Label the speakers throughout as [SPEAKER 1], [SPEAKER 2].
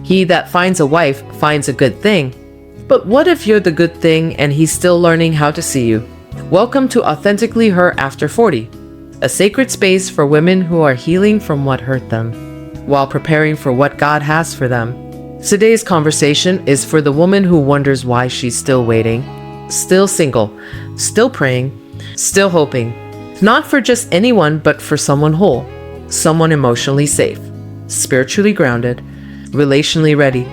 [SPEAKER 1] He that finds a wife finds a good thing. But what if you're the good thing and he's still learning how to see you? Welcome to Authentically Her After 40, a sacred space for women who are healing from what hurt them, while preparing for what God has for them. Today's conversation is for the woman who wonders why she's still waiting, still single, still praying, still hoping. Not for just anyone, but for someone whole, someone emotionally safe, spiritually grounded, relationally ready.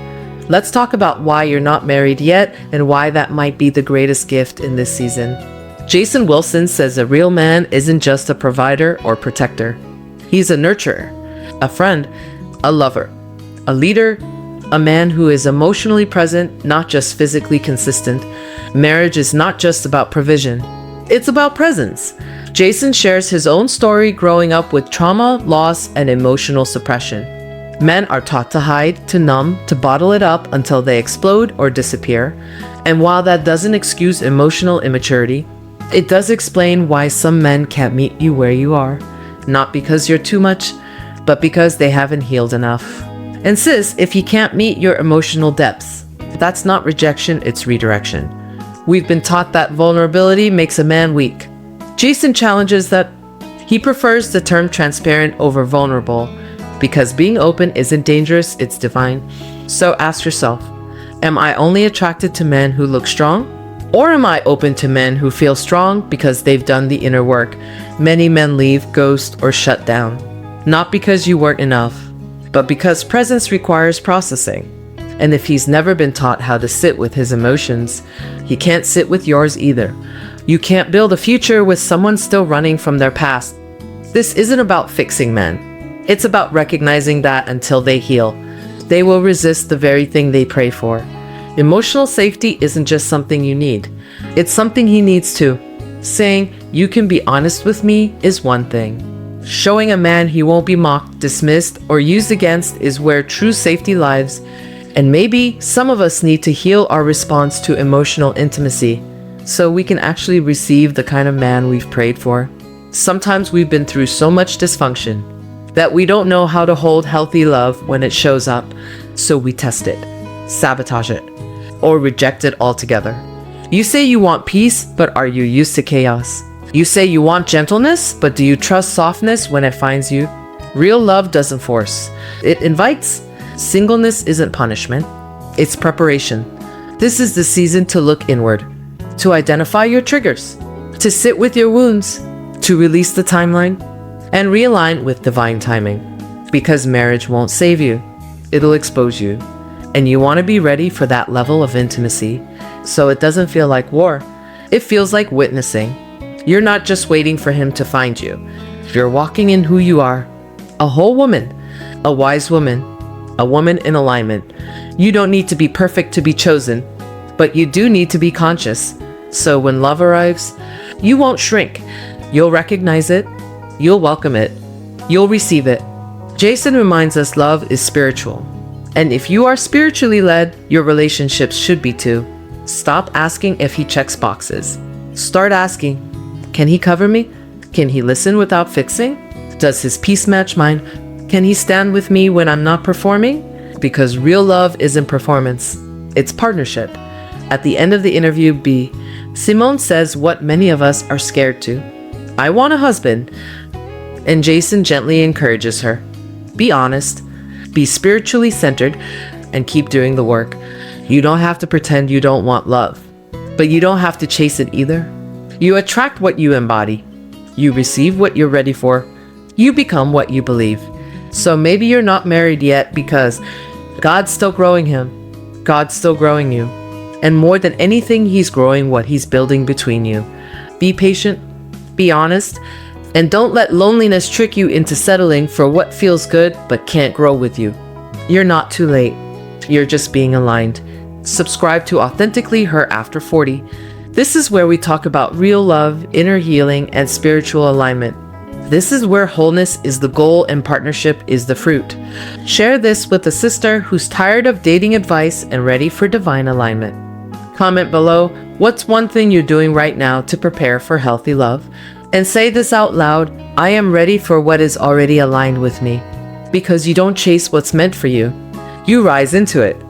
[SPEAKER 1] Let's talk about why you're not married yet and why that might be the greatest gift in this season. Jason Wilson says a real man isn't just a provider or protector. He's a nurturer, a friend, a lover, a leader, a man who is emotionally present, not just physically consistent. Marriage is not just about provision. It's about presence. Jason shares his own story growing up with trauma, loss, and emotional suppression. Men are taught to hide, to numb, to bottle it up until they explode or disappear. And while that doesn't excuse emotional immaturity, it does explain why some men can't meet you where you are. Not because you're too much, but because they haven't healed enough. And sis, if he can't meet your emotional depths, that's not rejection, it's redirection. We've been taught that vulnerability makes a man weak. Jason challenges that. He prefers the term transparent over vulnerable, because being open isn't dangerous, it's divine. So ask yourself, am I only attracted to men who look strong? Or am I open to men who feel strong because they've done the inner work? Many men leave, ghost, or shut down. Not because you weren't enough, but because presence requires processing. And if he's never been taught how to sit with his emotions, he can't sit with yours either. You can't build a future with someone still running from their past. This isn't about fixing men. It's about recognizing that until they heal, they will resist the very thing they pray for. Emotional safety isn't just something you need. It's something he needs too. Saying, "You can be honest with me," is one thing. Showing a man he won't be mocked, dismissed, or used against is where true safety lies. And maybe some of us need to heal our response to emotional intimacy so we can actually receive the kind of man we've prayed for. Sometimes we've been through so much dysfunction that we don't know how to hold healthy love when it shows up, so we test it, sabotage it, or reject it altogether. You say you want peace, but are you used to chaos? You say you want gentleness, but do you trust softness when it finds you? Real love doesn't force, it invites. Singleness isn't punishment, it's preparation. This is the season to look inward, to identify your triggers, to sit with your wounds, to release the timeline, and realign with divine timing. Because marriage won't save you, it'll expose you. And you want to be ready for that level of intimacy, so it doesn't feel like war. It feels like witnessing. You're not just waiting for him to find you. You're walking in who you are. A whole woman, a wise woman, a woman in alignment. You don't need to be perfect to be chosen, but you do need to be conscious. So when love arrives, you won't shrink. You'll recognize it. You'll welcome it. You'll receive it. Jason reminds us love is spiritual. And if you are spiritually led, your relationships should be too. Stop asking if he checks boxes. Start asking, can he cover me? Can he listen without fixing? Does his peace match mine? Can he stand with me when I'm not performing? Because real love isn't performance, it's partnership. At the end of the interview B, Simone says what many of us are scared to. I want a husband. And Jason gently encourages her. Be honest, be spiritually centered, and keep doing the work. You don't have to pretend you don't want love, but you don't have to chase it either. You attract what you embody. You receive what you're ready for. You become what you believe. So maybe you're not married yet because God's still growing him. God's still growing you. And more than anything, he's growing what he's building between you. Be patient, be honest, and don't let loneliness trick you into settling for what feels good but can't grow with you. You're not too late. You're just being aligned. Subscribe to Authentically Her After 40. This is where we talk about real love, inner healing, and spiritual alignment. This is where wholeness is the goal and partnership is the fruit. Share this with a sister who's tired of dating advice and ready for divine alignment. Comment below, what's one thing you're doing right now to prepare for healthy love? And say this out loud, I am ready for what is already aligned with me. Because you don't chase what's meant for you. You rise into it.